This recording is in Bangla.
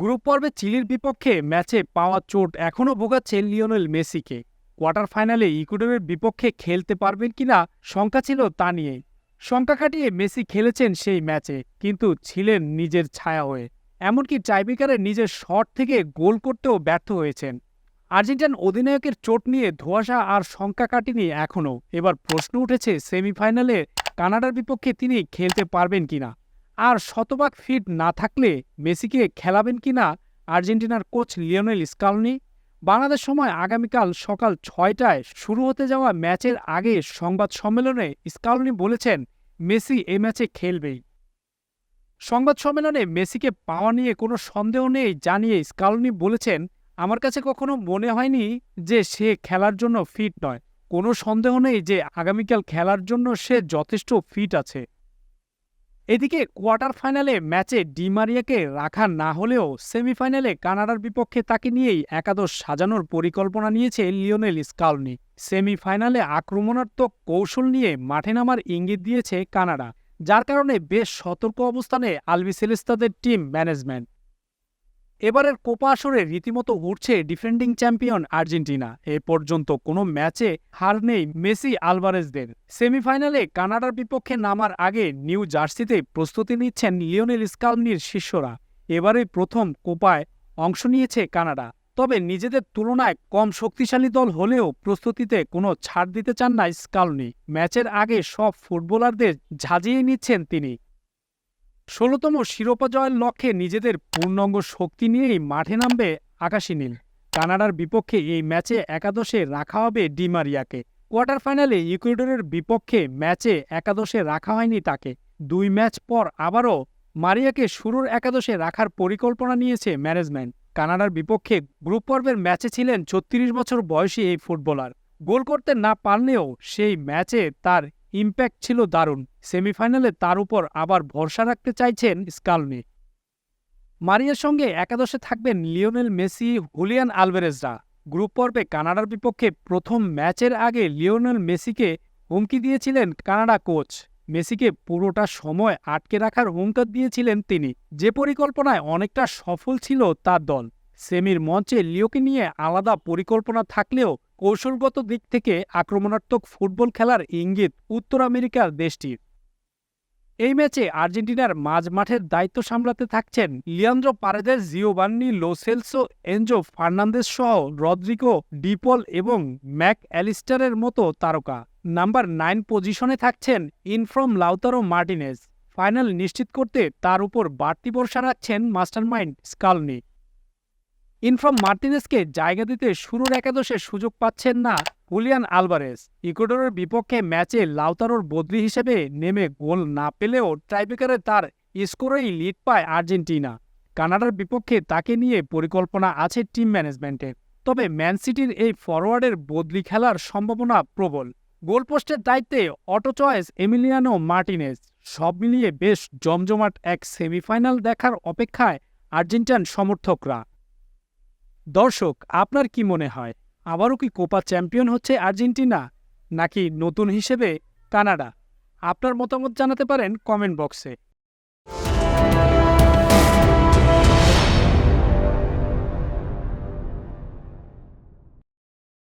গ্রুপ পর্বে চিলির বিপক্ষে ম্যাচে পাওয়া চোট এখনও ভোগাচ্ছে লিওনেল মেসিকে। কোয়ার্টার ফাইনালে ইকুয়েডরের বিপক্ষে খেলতে পারবেন কিনা শঙ্কা ছিল তা নিয়ে। শঙ্কা কাটিয়ে মেসি খেলেছেন সেই ম্যাচে, কিন্তু ছিলেন নিজের ছায়া হয়ে। এমনকি টাইব্রেকারে নিজের শট থেকে গোল করতেও ব্যর্থ হয়েছেন। আর্জেন্টাইন অধিনায়কের চোট নিয়ে ধোঁয়াশা আর শঙ্কা কাটেনি এখনও। এবার প্রশ্ন উঠেছে সেমিফাইনালে কানাডার বিপক্ষে তিনি খেলতে পারবেন কিনা, আর শতভাগ ফিট না থাকলে মেসিকে খেলাবেন কিনা আর্জেন্টিনার কোচ লিওনেল স্কালোনি। বাংলাদেশ সময় আগামীকাল সকাল ৬টায় শুরু হতে যাওয়া ম্যাচের আগে সংবাদ সম্মেলনে স্কালোনি বলেছেন মেসি এই ম্যাচে খেলবেই। সংবাদ সম্মেলনে মেসিকে পাওয়া নিয়ে কোনো সন্দেহ নেই জানিয়ে স্কালোনি বলেছেন, আমার কাছে কখনো মনে হয়নি যে সে খেলার জন্য ফিট নয়। কোনো সন্দেহ নেই যে আগামীকাল খেলার জন্য সে যথেষ্ট ফিট আছে। এদিকে কোয়ার্টার ফাইনালে ম্যাচে ডি মারিয়াকে রাখা না হলেও সেমিফাইনালে কানাডার বিপক্ষে তাকে নিয়েই একাদশ সাজানোর পরিকল্পনা নিয়েছে লিওনেল স্কালোনি। সেমিফাইনালে আক্রমণাত্মক কৌশল নিয়ে মাঠে নামার ইঙ্গিত দিয়েছে কানাডা, যার কারণে বেশ সতর্ক অবস্থানে আলবিসেলেস্তাদের টিম ম্যানেজমেন্ট। এবারের কোপা আসরে রীতিমতো উঠছে ডিফেন্ডিং চ্যাম্পিয়ন আর্জেন্টিনা। এ পর্যন্ত কোনো ম্যাচে হার নেই মেসি আলভারেজদের। সেমিফাইনালে কানাডার বিপক্ষে নামার আগে নিউ জার্সিতে প্রস্তুতি নিচ্ছেন লিওনেল স্কালোনির শিষ্যরা। এবারে প্রথম কোপায় অংশ নিয়েছে কানাডা, তবে নিজেদের তুলনায় কম শক্তিশালী দল হলেও প্রস্তুতিতে কোনো ছাড় দিতে চান না স্কালোনি। ম্যাচের আগে সব ফুটবলারদের ঝাঁঝিয়ে নিচ্ছেন তিনি। ১৬তম শিরোপা জয়ের লক্ষ্যে নিজেদের পূর্ণাঙ্গ শক্তি নিয়েই মাঠে নামবে আকাশী নীল। কানাডার বিপক্ষে এই ম্যাচে একাদশে রাখা হবে ডি মারিয়াকে। কোয়ার্টার ফাইনালে ইকুয়েডরের বিপক্ষে ম্যাচে একাদশে রাখা হয়নি তাকে। ২ ম্যাচ পর আবারও মারিয়াকে শুরুর একাদশে রাখার পরিকল্পনা নিয়েছে ম্যানেজমেন্ট। কানাডার বিপক্ষে গ্রুপ পর্বের ম্যাচে ছিলেন ৩৬ বছর বয়সী এই ফুটবলার। গোল করতে না পারলেও সেই ম্যাচে তার ইম্প্যাক্ট ছিল দারুণ। সেমিফাইনালে তার উপর আবার ভরসা রাখতে চাইছেন স্কালোনি। মারিয়ার সঙ্গে একাদশে থাকবেন লিওনেল মেসি, হুলিয়ান আলভারেজরা। গ্রুপ পর্বে কানাডার বিপক্ষে প্রথম ম্যাচের আগে লিওনেল মেসিকে হুমকি দিয়েছিলেন কানাডা কোচ। মেসিকে পুরোটা সময় আটকে রাখার হুঙ্কার দিয়েছিলেন তিনি, যে পরিকল্পনায় অনেকটা সফল ছিল তার দল। সেমির মঞ্চে লিওকে নিয়ে আলাদা পরিকল্পনা থাকলেও কৌশলগত দিক থেকে আক্রমণাত্মক ফুটবল খেলার ইঙ্গিত উত্তর আমেরিকার দেশটির। এই ম্যাচে আর্জেন্টিনার মাঝমাঠের দায়িত্ব সামলাতে থাকছেন লিয়ান্দ্রো পারেদেস, জিওভান্নি লো সেলসো, এনজো ফার্নান্দেজ সহ রদ্রিগো, ডিপল এবং ম্যাক অ্যালিস্টারের মতো তারকা। নাম্বার 9 পজিশনে থাকছেন ইনফ্রম লাউতারো মার্টিনেজ। ফাইনাল নিশ্চিত করতে তার উপর বাড়তি ভরসা রাখছেন মাস্টারমাইন্ড স্কালোনি। ইনফ্রম মার্টিনেজকে জায়গা দিতে শুরুর একাদশে সুযোগ পাচ্ছেন না হুলিয়ান আলভারেজ। ইকুয়েডরের বিপক্ষে ম্যাচে লাউতারোর বদলি হিসেবে নেমে গোল না পেলেও টাইব্রেকারে তার স্কোরেই লিড পায় আর্জেন্টিনা। কানাডার বিপক্ষে তাকে নিয়ে পরিকল্পনা আছে টিম ম্যানেজমেন্টের, তবে ম্যান সিটির এই ফরওয়ার্ডের বদলি খেলার সম্ভাবনা প্রবল। গোলপোস্টের দায়িত্বে অটো চয়েস এমিলিয়ানো মার্টিনেজ। সব মিলিয়ে বেশ জমজমাট এক সেমিফাইনাল দেখার অপেক্ষায় আর্জেন্টাইন সমর্থকরা। দর্শক, আপনার কি মনে হয়, আবারও কি কোপা চ্যাম্পিয়ন হচ্ছে আর্জেন্টিনা, নাকি নতুন হিসেবে কানাডা? আপনার মতামত জানাতে পারেন কমেন্ট বক্সে।